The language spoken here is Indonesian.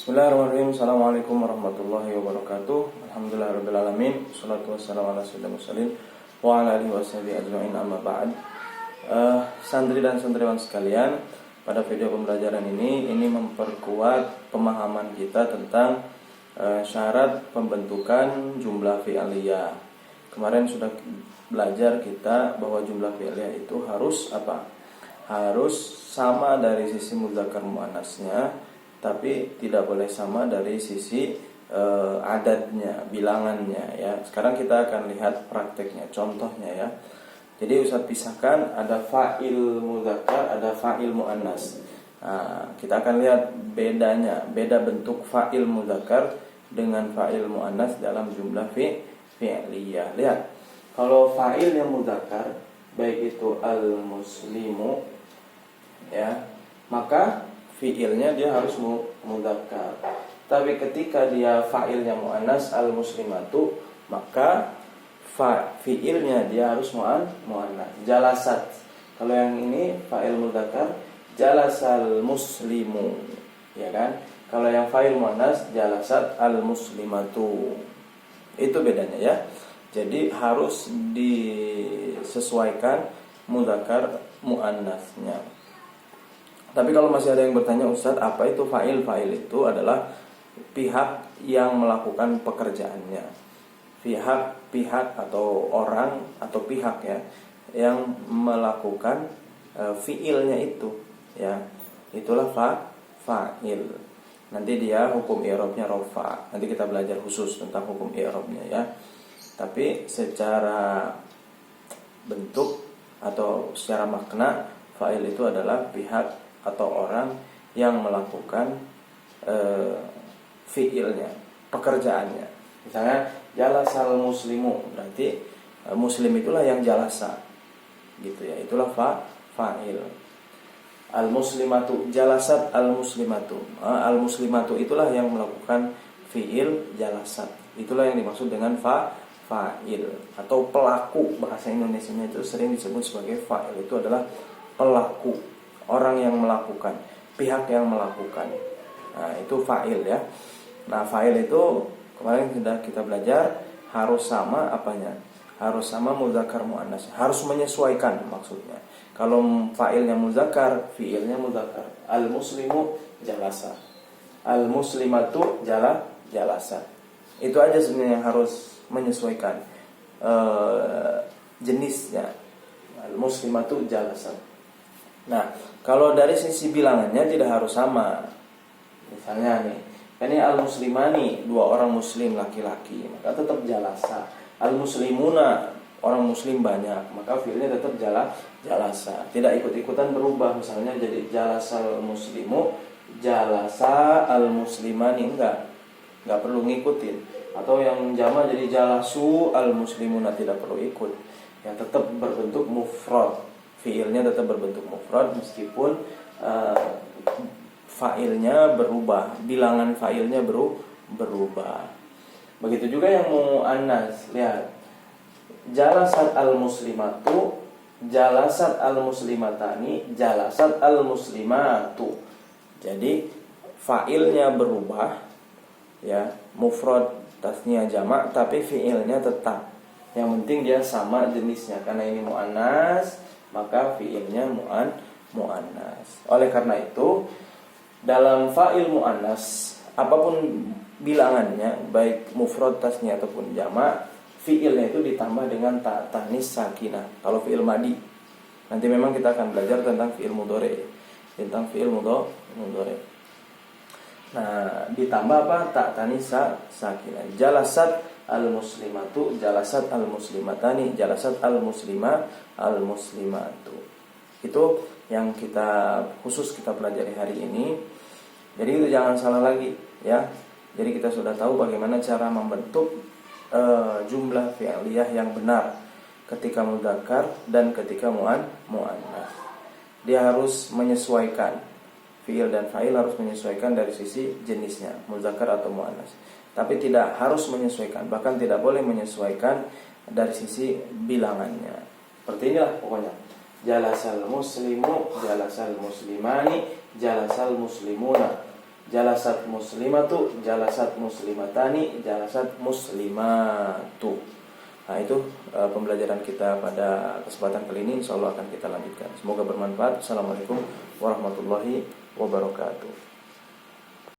Bismillahirrahmanirrahim. Assalamualaikum warahmatullahi wabarakatuh. Alhamdulillahirabbil alamin. Wassalatu wassalamu ala sayyidil mursalin wa ala alihi washabihi ajmain, amma ba'd. Santri dan santriwan sekalian, pada video pembelajaran ini memperkuat pemahaman kita tentang syarat pembentukan jumlah fi'liyah. Kemarin sudah belajar kita bahwa jumlah fi'liyah itu harus apa? Harus sama dari sisi mudzakkar muannasnya, tapi tidak boleh sama dari sisi adatnya, bilangannya ya. Sekarang kita akan lihat prakteknya, contohnya ya. Jadi Ustaz pisahkan, ada fa'il mudzakkar, ada fa'il muannas. Nah, kita akan lihat bedanya, beda bentuk fa'il mudzakkar dengan fa'il muannas dalam jumlah fi'liyah. Lihat, kalau fa'il yang mudzakkar, baik itu al-muslimu ya, maka fiilnya dia harus mudzakkar. Tapi ketika dia fa'ilnya muannas al-muslimatu, maka fiilnya dia harus muannas. Jalasat. Kalau yang ini fa'il mudzakkar, jalasal muslimu, ya kan? Kalau yang fa'il muannas, jalasat al-muslimatu. Itu bedanya ya. Jadi harus disesuaikan mudzakkar muannasnya. Tapi kalau masih ada yang bertanya, Ustaz, apa itu fa'il? Fa'il itu adalah pihak yang melakukan pekerjaannya. Pihak atau orang atau pihak ya yang melakukan fi'ilnya itu ya. Itulah fa'il. Nanti dia hukum i'rabnya rafa. Nanti kita belajar khusus tentang hukum i'rabnya ya. Tapi secara bentuk atau secara makna, fa'il itu adalah pihak atau orang yang melakukan fiilnya, pekerjaannya. Misalnya jalasal muslimu, berarti muslim itulah yang jalasa, gitu ya. Itulah fa'il. Al muslimatu, jalasat al muslimatu. Al muslimatu itulah yang melakukan fiil jalasat. Itulah yang dimaksud dengan fa'il atau pelaku. Bahasa Indonesianya itu sering disebut sebagai fa'il. Itu adalah pelaku, orang yang melakukan, pihak yang melakukan. Nah, itu fa'il ya. Nah, fa'il itu kemarin sudah kita belajar harus sama apanya? Harus sama mudzakkar muannas. Harus menyesuaikan maksudnya. Kalau fa'ilnya mudzakkar, fi'ilnya mudzakkar. Al-muslimu jalasa. Al-muslimatu jalasa. Itu aja sebenarnya yang harus menyesuaikan jenisnya. Al-muslimatu jalasa. Nah, kalau dari sisi bilangannya tidak harus sama. Misalnya nih, ini al-muslimani, dua orang muslim laki-laki, maka tetap jalasa. Al-muslimuna, orang muslim banyak, maka fiilnya tetap jalasa. Tidak ikut-ikutan berubah, misalnya jadi jalasal muslimu, jalasa al-muslimani, enggak perlu ngikutin. Atau yang jama jadi jalasu al-muslimuna, tidak perlu ikut. Ya, tetap berbentuk mufrad. Fiilnya tetap berbentuk mufrad meskipun fa'ilnya berubah, bilangan fa'ilnya berubah. Begitu juga yang muannas. Lihat, jalasat al-muslimatu, jalasat al-muslimatani, jalasat al-muslimatu. Jadi fa'ilnya berubah ya, mufrad tasnya jamak, tapi fiilnya tetap. Yang penting dia sama jenisnya, karena ini muannas, maka fiilnya muannas. Oleh karena itu, dalam fa'il muannas, apapun bilangannya, baik mufrad tasnya ataupun jamak, fiilnya itu ditambah dengan ta tanis sakinah. Kalau fiil madi, nanti memang kita akan belajar tentang fiil mudhari, tentang fiil mudhari. Nah, ditambah apa? Ta tanis sakinah. Jalasat al-muslimatu, jalasat al-muslimatani, jalasat al-muslimatu. Itu yang kita khusus kita pelajari hari ini. Jadi itu jangan salah lagi ya. Jadi kita sudah tahu bagaimana cara membentuk jumlah fi'liyah yang benar ketika mudzakkar dan ketika muannas. Dia harus menyesuaikan, fi'il dan fa'il harus menyesuaikan dari sisi jenisnya, mudzakkar atau muannas. Tapi tidak harus menyesuaikan, bahkan tidak boleh menyesuaikan dari sisi bilangannya. Seperti inilah pokoknya. Jalasal muslimu, jalasal muslimani, jalasal muslimuna. jalasat muslimatu, jalasat muslimatani, jalasat muslimatu. Nah itu pembelajaran kita pada kesempatan kali ini, insya Allah akan kita lanjutkan. Semoga bermanfaat. Assalamualaikum warahmatullahi wabarakatuh.